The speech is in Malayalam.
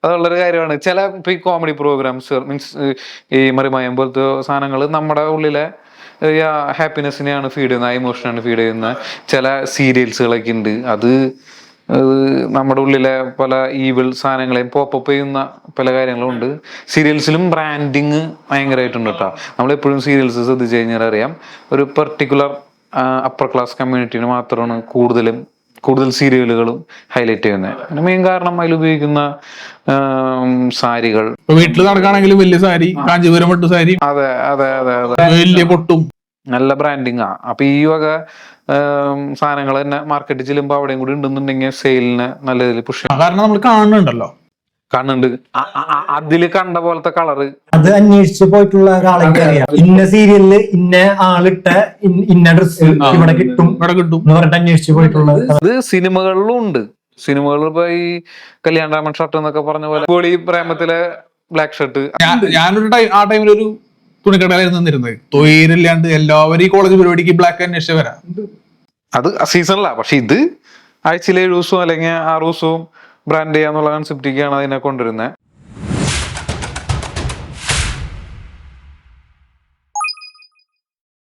അതുള്ളൊരു കാര്യമാണ്. ചില ഇപ്പൊ ഈ കോമഡി പ്രോഗ്രാംസ് മീൻസ് ഈ മറിമായം പോലത്തെ സാധനങ്ങൾ നമ്മുടെ ഉള്ളിലെ ഹാപ്പിനെസ്സിനെയാണ് ഫീഡ് ചെയ്യുന്നത്, ഇമോഷനാണ് ഫീഡ് ചെയ്യുന്നത്. ചില സീരിയൽസുകളൊക്കെ ഉണ്ട്, അത് നമ്മുടെ ഉള്ളിലെ പല ഈവിൾ സാധനങ്ങളെയും പോപ്പപ്പ് ചെയ്യുന്ന പല കാര്യങ്ങളും ഉണ്ട്. സീരിയൽസിലും ബ്രാൻഡിങ് ഭയങ്കരമായിട്ടുണ്ട് കേട്ടോ. നമ്മളെപ്പോഴും സീരിയൽസ് ശ്രദ്ധിച്ചു കഴിഞ്ഞാൽ അറിയാം, ഒരു പെർട്ടിക്കുലർ അപ്പർ ക്ലാസ് കമ്മ്യൂണിറ്റിന് മാത്രമാണ് കൂടുതൽ സീരിയലുകളും ഹൈലൈറ്റ് ചെയ്യുന്നത്. അതിന് മെയിൻ കാരണം അതിൽ ഉപയോഗിക്കുന്ന സാരികൾ. വീട്ടിൽ നടക്കുകയാണെങ്കിലും വലിയ സാരി, കാഞ്ചീപുരം പട്ടു സാരി, അതെ അതെ അതെ അതെ, വലിയ പൊട്ടും, നല്ല ബ്രാൻഡിങ് ആ. അപ്പൊ ഈ വക സാധനങ്ങൾ തന്നെ മാർക്കറ്റിൽ ചെല്ലുമ്പോൾ അവിടെയും കൂടി ഉണ്ടെന്നുണ്ടെങ്കിൽ സെയിലിന് നല്ല രീതിയിൽ പുഷ് ചെയ്യാം. കാരണം നമ്മൾ കാണുന്നുണ്ടല്ലോ, കാണുന്നുണ്ട്. അതില് കണ്ട പോലത്തെ കളറ് അത് അന്വേഷിച്ച് പോയിട്ടുള്ള ഒരാളെനിക്ക് അറിയാം. ഇന്ന സീരിയലില് ഇന്ന ആളിട്ട ഇന്ന ഡ്രസ് ഇവിടെ കിട്ടും എന്ന് പറഞ്ഞിട്ട് അന്വേഷിച്ച് പോയിട്ടുള്ളത്. അത് സിനിമകളിലും ഉണ്ട്. സിനിമകളിൽ ഇപ്പൊ ഈ കല്യാണരാമൻ ഷർട്ട് എന്നൊക്കെ പറഞ്ഞ പോലെ ഗോളി പ്രേമത്തിലെ ബ്ലാക്ക് ഷർട്ട്. ഞാനൊരു ആ ടൈമിലൊരു തുണിക്കടയിലായിരുന്നു നിന്നിരുന്നത്. തൊഴിലില്ലാണ്ട് എല്ലാവരും ഈ കോളേജ് പരിപാടിക്ക് ബ്ലാക്ക് അന്വേഷിച്ച് വരാം. അത് സീസണിലാ. പക്ഷെ ഇത് ആഴ്ചയിൽ 7 ദിവസവും അല്ലെങ്കിൽ 6 ദിവസവും ബ്രാൻഡ് ചെയ്യാന്നുള്ള കൺസെപ്റ്റിക്കാണ് അതിനെ കൊണ്ടുവരുന്നത്.